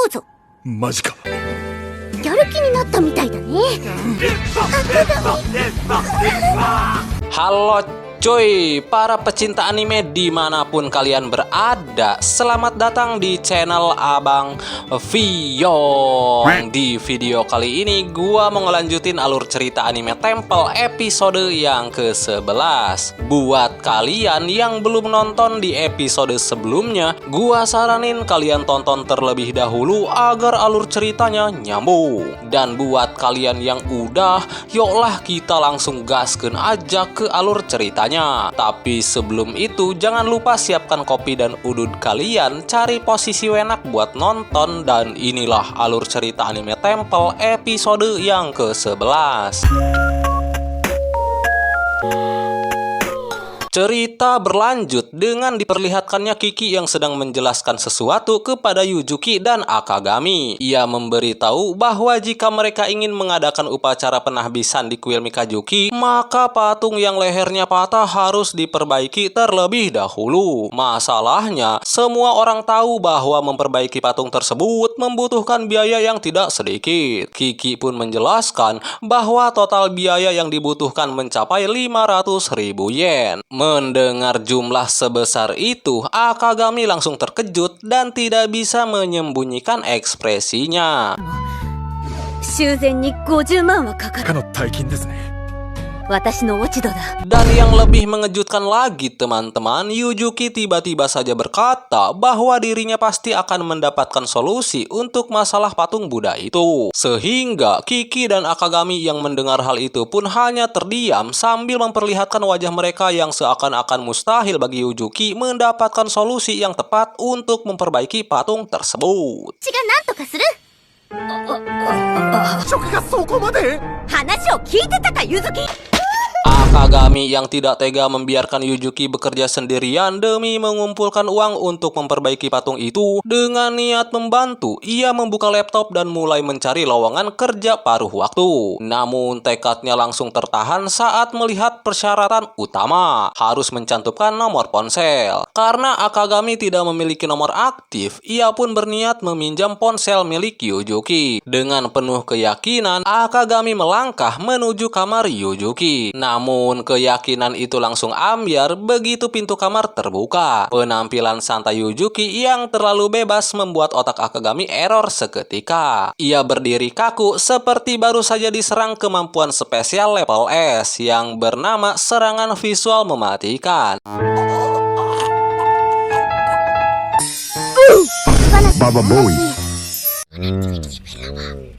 うぞ。マジか。やる気になったみたいだね。Halo cuy, para pecinta anime dimanapun kalian berada, selamat datang di channel Abang Vyong. Di video kali ini gua mau ngelanjutin alur cerita anime Temple episode yang ke-11. Buat kalian yang belum nonton di episode sebelumnya, gua saranin kalian tonton terlebih dahulu agar alur ceritanya nyambung. Dan buat kalian yang udah, yuklah kita langsung gaskeun aja ke alur ceritanya. Tapi sebelum itu jangan lupa siapkan kopi dan udud kalian, cari posisi enak buat nonton, dan inilah alur cerita anime Temple episode yang ke-11. Cerita berlanjut dengan diperlihatkannya Kiki yang sedang menjelaskan sesuatu kepada Yuzuki dan Akagami. Ia memberitahu bahwa jika mereka ingin mengadakan upacara penahbisan di kuil Mikazuki, maka patung yang lehernya patah harus diperbaiki terlebih dahulu. Masalahnya, semua orang tahu bahwa memperbaiki patung tersebut membutuhkan biaya yang tidak sedikit. Kiki pun menjelaskan bahwa total biaya yang dibutuhkan mencapai 500.000 yen. Mendengar jumlah sebesar itu, Akagami langsung terkejut dan tidak bisa menyembunyikan ekspresinya. 修繕に50万はかかる。かの大金ですね。私の落ち度だ。 Dan yang lebih mengejutkan lagi teman-teman, Yuzuki tiba-tiba saja berkata bahwa dirinya pasti akan mendapatkan solusi untuk masalah patung Buddha itu. Sehingga Kiki dan Akagami yang mendengar hal itu pun hanya terdiam sambil memperlihatkan wajah mereka yang seakan-akan mustahil bagi Yuzuki mendapatkan solusi yang tepat untuk memperbaiki patung tersebut. 私が何とかする。職がそこまで。話を聞いてたか、ゆずき。 Akagami yang tidak tega membiarkan Yuzuki bekerja sendirian demi mengumpulkan uang untuk memperbaiki patung itu, dengan niat membantu, ia membuka laptop dan mulai mencari lowongan kerja paruh waktu. Namun tekadnya langsung tertahan saat melihat persyaratan utama, harus mencantumkan nomor ponsel. Karena Akagami tidak memiliki nomor aktif, ia pun berniat meminjam ponsel milik Yuzuki. Dengan penuh keyakinan, Akagami melangkah menuju kamar Yuzuki. Namun keyakinan itu langsung ambyar begitu pintu kamar terbuka. Penampilan santai Yuzuki yang terlalu bebas membuat otak Akagami error seketika. Ia berdiri kaku seperti baru saja diserang kemampuan spesial level S yang bernama serangan visual mematikan. Baba Bowie.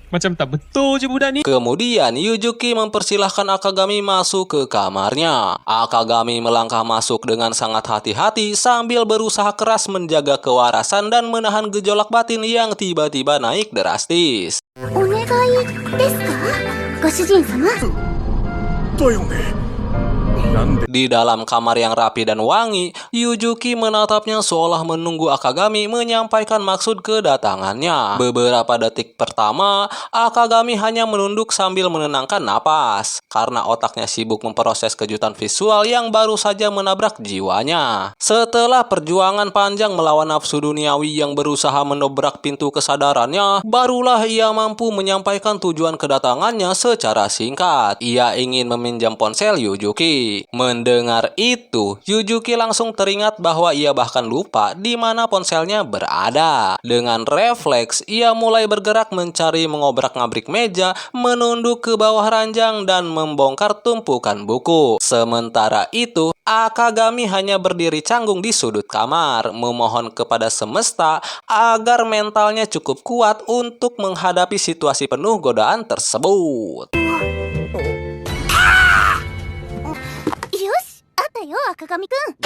Macam tak betul je budak ni. Kemudian Yuzuki mempersilahkan Akagami masuk ke kamarnya. Akagami melangkah masuk dengan sangat hati-hati sambil berusaha keras menjaga kewarasan dan menahan gejolak batin yang tiba-tiba naik drastis. お願いですか、ご主人様。だよね。なんで。 Di dalam kamar yang rapi dan wangi, Yuzuki menatapnya seolah menunggu Akagami menyampaikan maksud kedatangannya. Beberapa detik pertama, Akagami hanya menunduk sambil menenangkan napas, karena otaknya sibuk memproses kejutan visual yang baru saja menabrak jiwanya. Setelah perjuangan panjang melawan nafsu duniawi yang berusaha mendobrak pintu kesadarannya, barulah ia mampu menyampaikan tujuan kedatangannya secara singkat. Ia ingin meminjam ponsel Yuzuki. Mendengar itu, Yuzuki langsung teringat bahwa ia bahkan lupa di mana ponselnya berada. Dengan refleks, ia mulai bergerak mencari mengobrak-ngabrik meja, menunduk ke bawah ranjang dan membongkar tumpukan buku. Sementara itu, Akagami hanya berdiri canggung di sudut kamar, memohon kepada semesta agar mentalnya cukup kuat untuk menghadapi situasi penuh godaan tersebut. よし、あったよ、赤髪くん。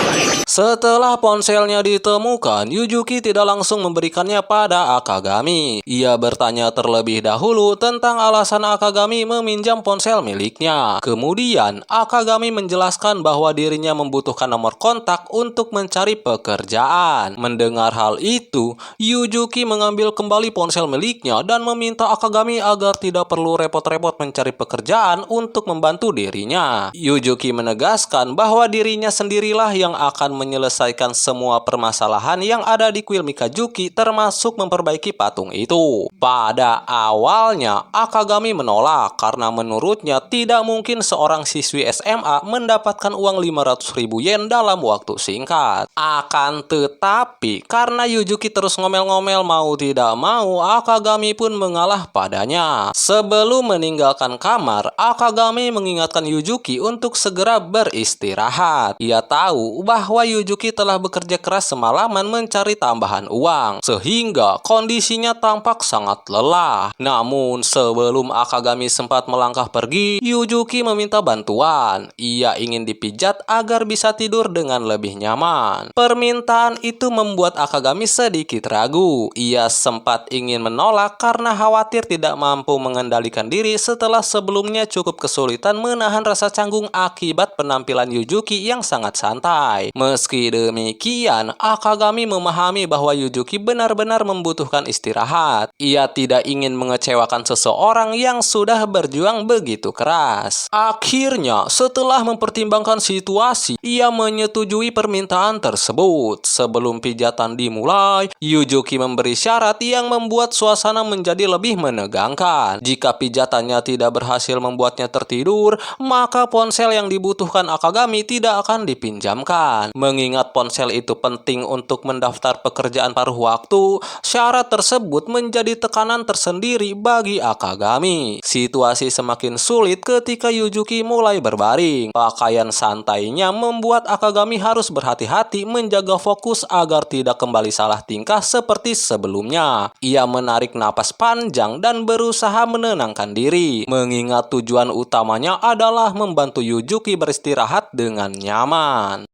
Setelah ponselnya ditemukan, Yuzuki tidak langsung memberikannya pada Akagami. Ia bertanya terlebih dahulu tentang alasan Akagami meminjam ponsel miliknya. Kemudian, Akagami menjelaskan bahwa dirinya membutuhkan nomor kontak untuk mencari pekerjaan. Mendengar hal itu, Yuzuki mengambil kembali ponsel miliknya dan meminta Akagami agar tidak perlu repot-repot mencari pekerjaan untuk membantu dirinya. Yuzuki menegaskan bahwa dirinya dirinya sendirilah yang akan menyelesaikan semua permasalahan yang ada di kuil Mikazuki, termasuk memperbaiki patung itu. Pada awalnya, Akagami menolak karena menurutnya tidak mungkin seorang siswi SMA mendapatkan uang 500.000 yen dalam waktu singkat. Akan tetapi, karena Yujuki terus ngomel-ngomel mau tidak mau, Akagami pun mengalah padanya. Sebelum meninggalkan kamar, Akagami mengingatkan Yujuki untuk segera beristirahat. Ia tahu bahwa Yujuki telah bekerja keras semalaman mencari tambahan uang, sehingga kondisinya tampak sangat lelah. Namun, sebelum Akagami sempat melangkah pergi, Yujuki meminta bantuan. Ia ingin dipijat agar bisa tidur dengan lebih nyaman. Permintaan itu membuat Akagami sedikit ragu. Ia sempat ingin menolak karena khawatir tidak mampu mengendalikan diri setelah sebelumnya cukup kesulitan menahan rasa canggung akibat penampilan Yujuki yang sangat santai. Meski demikian, Akagami memahami bahwa Yujuki benar-benar membutuhkan istirahat. Ia tidak ingin mengecewakan seseorang yang sudah berjuang begitu keras. Akhirnya, setelah mempertimbangkan situasi, ia menyetujui permintaan tersebut. Sebelum pijatan dimulai, Yujuki memberi syarat yang membuat suasana menjadi lebih menegangkan. Jika pijatannya tidak berhasil membuatnya tertidur, maka ponsel yang dibutuhkan Akagami tidak akan dipinjamkan. Mengingat ponsel itu penting untuk mendaftar pekerjaan paruh waktu, syarat tersebut menjadi tekanan tersendiri bagi Akagami. Situasi semakin sulit ketika Yujuki mulai berbaring. Pakaian santainya membuat Akagami harus berhati-hati menjaga fokus agar tidak kembali salah tingkah seperti sebelumnya. Ia menarik napas panjang dan berusaha menenangkan diri, mengingat tujuan utamanya adalah membantu Yujuki beristirahat dengan nyaman.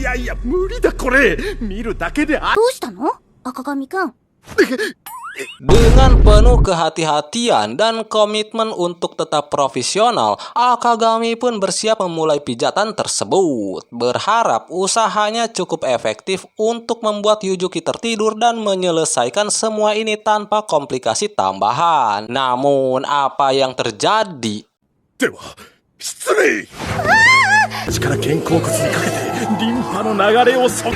いやいや無理だこれ見るだけでどうしたの赤髪くん。 Dengan penuh kehati-hatian dan komitmen untuk tetap profesional, Akagami pun bersiap memulai pijatan tersebut. Berharap usahanya cukup efektif untuk membuat Yujuki tertidur dan menyelesaikan semua ini tanpa komplikasi tambahan. Namun, apa yang terjadi? では失礼力肩甲骨にかけてリンパの流れをそっ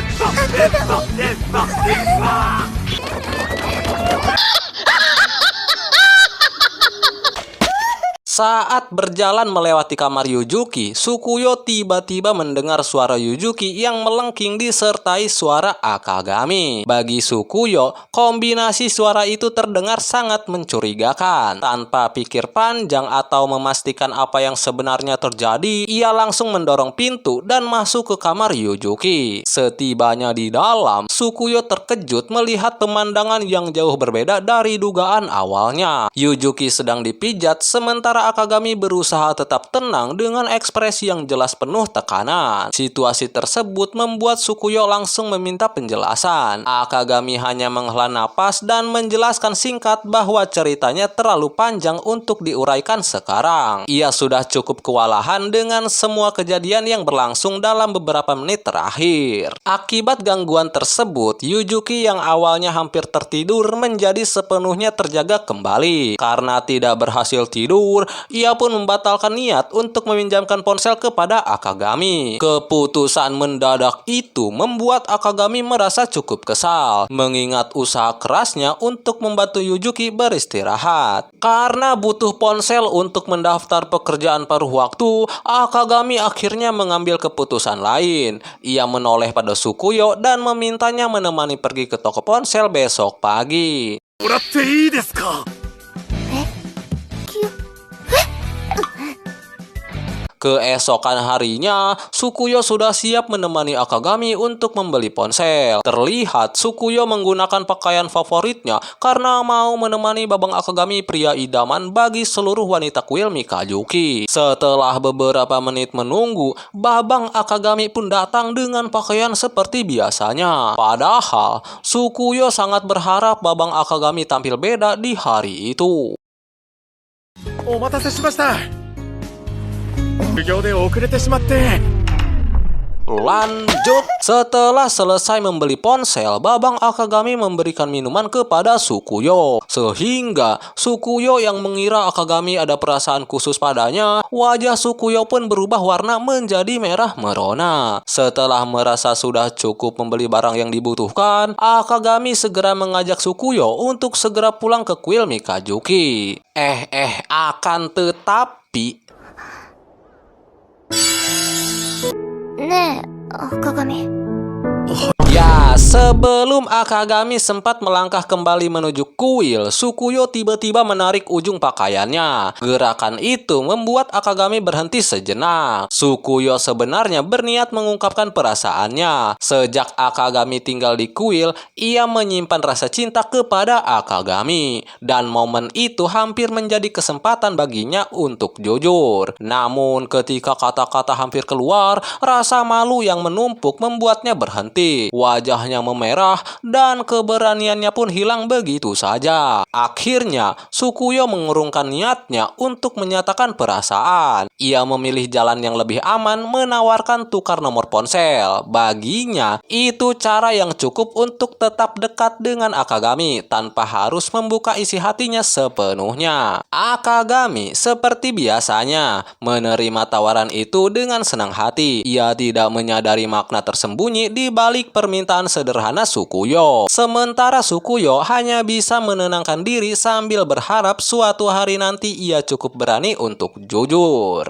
Saat berjalan melewati kamar Yujuki, Sukuyo tiba-tiba mendengar suara Yujuki yang melengking disertai suara Akagami. Bagi Sukuyo, kombinasi suara itu terdengar sangat mencurigakan. Tanpa pikir panjang atau memastikan apa yang sebenarnya terjadi, ia langsung mendorong pintu dan masuk ke kamar Yujuki. Setibanya di dalam, Sukuyo terkejut melihat pemandangan yang jauh berbeda dari dugaan awalnya. Yujuki sedang dipijat, sementara Akagami berusaha tetap tenang dengan ekspresi yang jelas penuh tekanan. Situasi tersebut membuat Sukuyo langsung meminta penjelasan. Akagami hanya menghela napas dan menjelaskan singkat bahwa ceritanya terlalu panjang untuk diuraikan sekarang. Ia sudah cukup kewalahan dengan semua kejadian yang berlangsung dalam beberapa menit terakhir. Akibat gangguan tersebut, Yujuki yang awalnya hampir tertidur menjadi sepenuhnya terjaga kembali. Karena tidak berhasil tidur, ia pun membatalkan niat untuk meminjamkan ponsel kepada Akagami. Keputusan mendadak itu membuat Akagami merasa cukup kesal, mengingat usaha kerasnya untuk membantu Yujuki beristirahat. Karena butuh ponsel untuk mendaftar pekerjaan paruh waktu, Akagami akhirnya mengambil keputusan lain. Ia menoleh pada Sukuyo dan memintanya menemani pergi ke toko ponsel besok pagi. もらっていいですか Keesokan harinya, Sukuyo sudah siap menemani Akagami untuk membeli ponsel. Terlihat Sukuyo menggunakan pakaian favoritnya karena mau menemani Babang Akagami, pria idaman bagi seluruh wanita kuil Mikazuki. Setelah beberapa menit menunggu, Babang Akagami pun datang dengan pakaian seperti biasanya. Padahal, Sukuyo sangat berharap Babang Akagami tampil beda di hari itu. お待たせしました授業で遅れてしまって Lanjut Setelah selesai membeli ponsel, Babang Akagami memberikan minuman kepada Sukuyo. Sehingga Sukuyo yang mengira Akagami ada perasaan khusus padanya, wajah Sukuyo pun berubah warna menjadi merah merona. Setelah merasa sudah cukup membeli barang yang dibutuhkan, Akagami segera mengajak Sukuyo untuk segera pulang ke kuil Mikazuki. Akan tetapi... ねえ赤髪 Ya, sebelum Akagami sempat melangkah kembali menuju kuil, Sukuyo tiba-tiba menarik ujung pakaiannya. Gerakan itu membuat Akagami berhenti sejenak. Sukuyo sebenarnya berniat mengungkapkan perasaannya. Sejak Akagami tinggal di kuil, ia menyimpan rasa cinta kepada Akagami. Dan momen itu hampir menjadi kesempatan baginya untuk jujur. Namun ketika kata-kata hampir keluar, rasa malu yang menumpuk membuatnya berhenti. Wajahnya memerah dan keberaniannya pun hilang begitu saja. Akhirnya, Sukuyo mengurungkan niatnya untuk menyatakan perasaan. Ia memilih jalan yang lebih aman, menawarkan tukar nomor ponsel. Baginya, itu cara yang cukup untuk tetap dekat dengan Akagami tanpa harus membuka isi hatinya sepenuhnya. Akagami seperti biasanya menerima tawaran itu dengan senang hati. Ia tidak menyadari makna tersembunyi di balik permintaan sederhana Sukuyo. Sementara Sukuyo hanya bisa menenangkan diri sambil berharap suatu hari nanti ia cukup berani untuk jujur.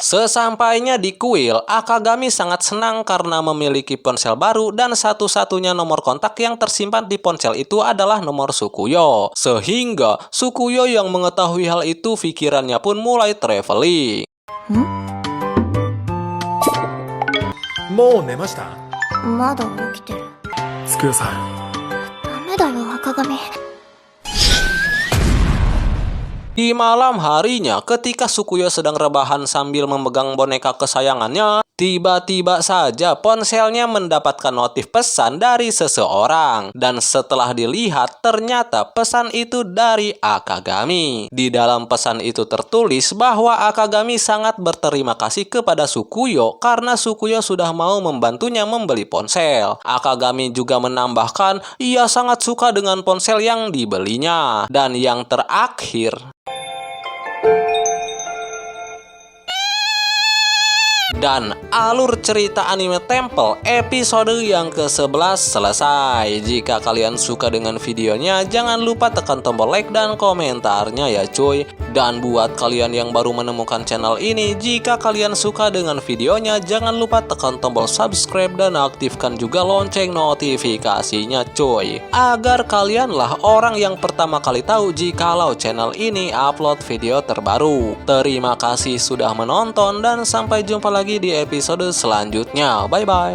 Sesampainya di kuil, Akagami sangat senang karena memiliki ponsel baru dan satu-satunya nomor kontak yang tersimpan di ponsel itu adalah nomor Sukuyo. Sehingga Sukuyo yang mengetahui hal itu, pikirannya pun mulai traveling. もう寝ました？まだ起きてる。つくよさん。ダメだよ赤髪。 Di malam harinya, ketika Sukuyo sedang rebahan sambil memegang boneka kesayangannya, tiba-tiba saja ponselnya mendapatkan notif pesan dari seseorang. Dan setelah dilihat, ternyata pesan itu dari Akagami. Di dalam pesan itu tertulis bahwa Akagami sangat berterima kasih kepada Sukuyo karena Sukuyo sudah mau membantunya membeli ponsel. Akagami juga menambahkan ia sangat suka dengan ponsel yang dibelinya. Dan yang terakhir... Dan alur cerita anime Temple episode yang ke-11 selesai. Jika kalian suka dengan videonya, jangan lupa tekan tombol like dan komentarnya ya cuy. Dan buat kalian yang baru menemukan channel ini, jika kalian suka dengan videonya, jangan lupa tekan tombol subscribe dan aktifkan juga lonceng notifikasinya cuy. Agar kalianlah orang yang pertama kali tahu jikalau channel ini upload video terbaru. Terima kasih sudah menonton dan sampai jumpa lagi di episode selanjutnya. Bye bye.